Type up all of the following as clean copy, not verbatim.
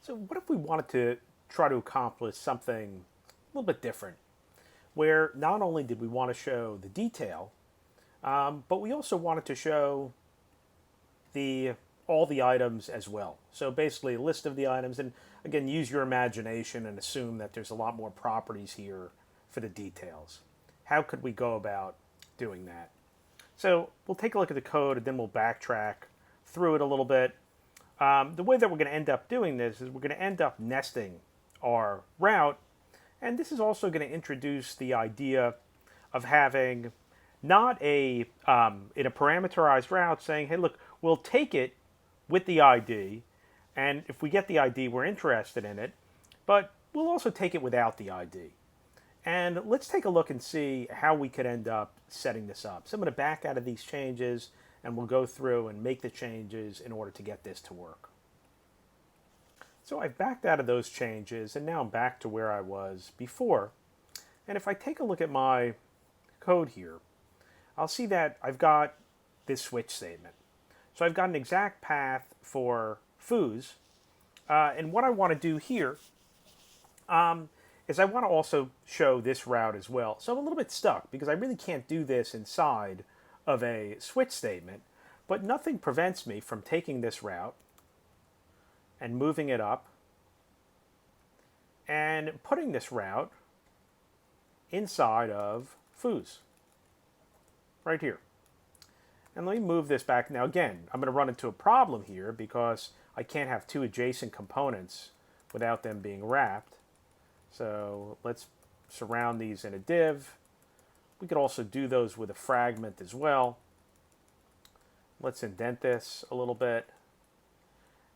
So what if we wanted to try to accomplish something a little bit different, where not only did we want to show the detail, but we also wanted to show the all the items as well. So basically a list of the items, and again, use your imagination and assume that there's a lot more properties here for the details. How could we go about doing that? So we'll take a look at the code and then we'll backtrack through it a little bit. The way that we're going to end up doing this is we're going to end up nesting our route, and this is also going to introduce the idea of having not in a parameterized route saying, hey, look, we'll take it with the ID, and if we get the ID, we're interested in it, but we'll also take it without the ID. And let's take a look and see how we could end up setting this up. So I'm going to back out of these changes and we'll go through and make the changes in order to get this to work. So I've backed out of those changes and now I'm back to where I was before. And if I take a look at my code here, I'll see that I've got this switch statement. So I've got an exact path for foods. And what I want to do here is I want to also show this route as well. So I'm a little bit stuck because I really can't do this inside of a switch statement, but nothing prevents me from taking this route and moving it up and putting this route inside of foods right here. And let me move this back. Now again, I'm going to run into a problem here because I can't have two adjacent components without them being wrapped. So let's surround these in a div. We could also do those with a fragment as well. Let's indent this a little bit.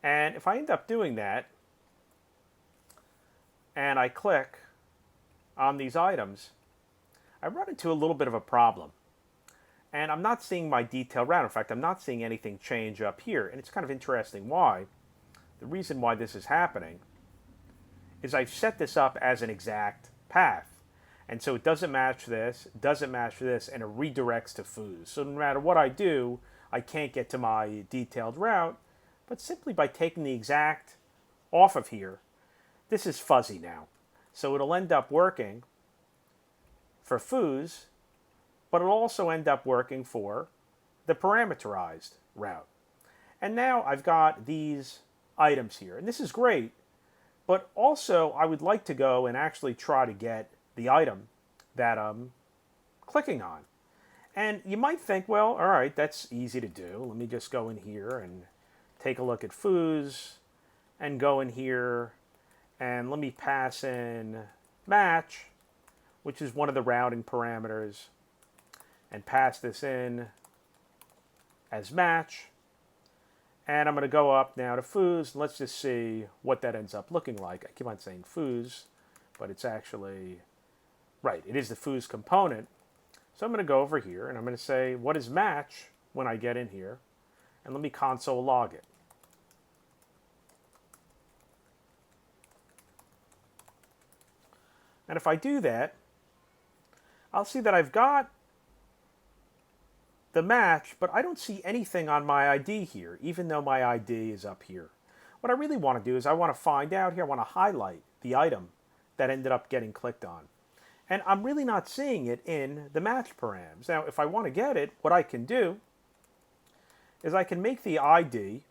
And if I end up doing that, and I click on these items, I run into a little bit of a problem. And I'm not seeing my detailed route. In fact, I'm not seeing anything change up here. And it's kind of interesting why. The reason why this is happening is I've set this up as an exact path. And so it doesn't match this, doesn't match this, and it redirects to foods. So no matter what I do, I can't get to my detailed route. But simply by taking the exact off of here, this is fuzzy now. So it'll end up working for foods, but it'll also end up working for the parameterized route. And now I've got these items here. And this is great, but also I would like to go and actually try to get the item that I'm clicking on. And you might think, well, all right, that's easy to do. Let me just go in here and take a look at foods and go in here and let me pass in match, which is one of the routing parameters, and pass this in as match. And I'm going to go up now to foods. Let's just see what that ends up looking like. I keep on saying foods, but it's actually, right, it is the foods component. So I'm going to go over here and I'm going to say, what is match when I get in here? And let me console log it. And if I do that, I'll see that I've got the match, but I don't see anything on my ID here, even though my ID is up here. What I really want to do is I want to find out here, I want to highlight the item that ended up getting clicked on. And I'm really not seeing it in the match params. Now, if I want to get it, what I can do is I can make the ID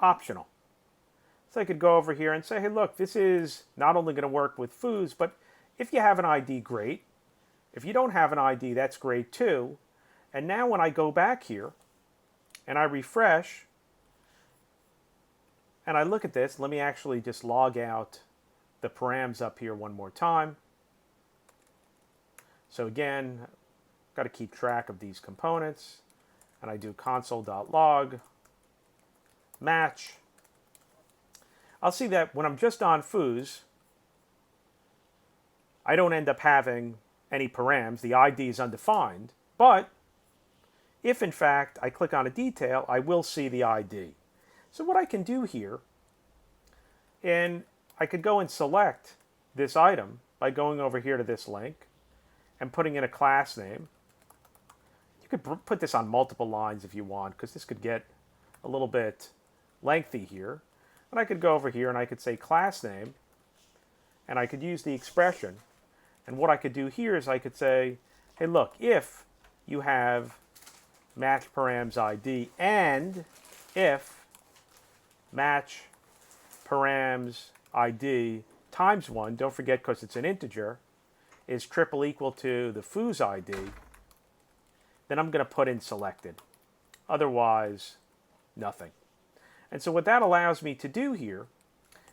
optional. So I could go over here and say, hey, look, this is not only going to work with foods, but if you have an ID, great. If you don't have an ID, that's great too. And now when I go back here and I refresh and I look at this, let me actually just log out the params up here one more time. So again, I've got to keep track of these components. And I do console.log match. I'll see that when I'm just on foods, I don't end up having any params. The ID is undefined. But if, in fact, I click on a detail, I will see the ID. So what I can do here, and I could go and select this item by going over here to this link and putting in a class name. You could put this on multiple lines if you want, because this could get a little bit lengthy here. And I could go over here and I could say class name, and I could use the expression. And what I could do here is I could say, hey, look, if you have match params ID and if match params ID times 1, don't forget because it's an integer, is triple equal to the foo's ID, then I'm going to put in selected. Otherwise, nothing. And so what that allows me to do here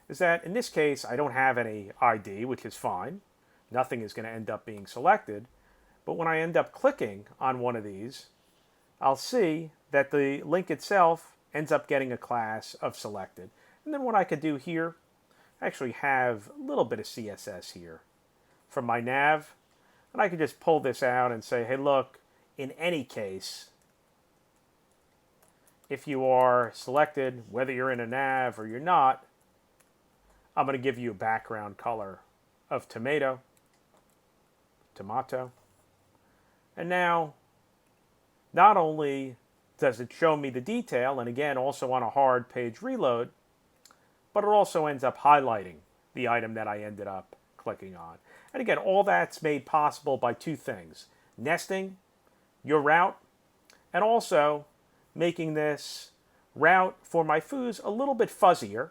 is that in this case, I don't have any ID, which is fine. Nothing is going to end up being selected. But when I end up clicking on one of these, I'll see that the link itself ends up getting a class of selected. And then what I could do here, I actually have a little bit of CSS here from my nav. And I could just pull this out and say, hey, look, in any case, if you are selected, whether you're in a nav or you're not, I'm going to give you a background color of tomato. And now, not only does it show me the detail, and again, also on a hard page reload, but it also ends up highlighting the item that I ended up clicking on. And again, all that's made possible by two things: nesting your route, and also making this route for my foods a little bit fuzzier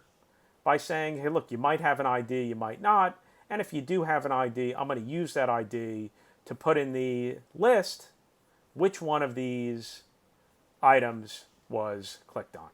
by saying, hey, look, you might have an ID, you might not. And if you do have an ID, I'm going to use that ID to put in the list which one of these items was clicked on.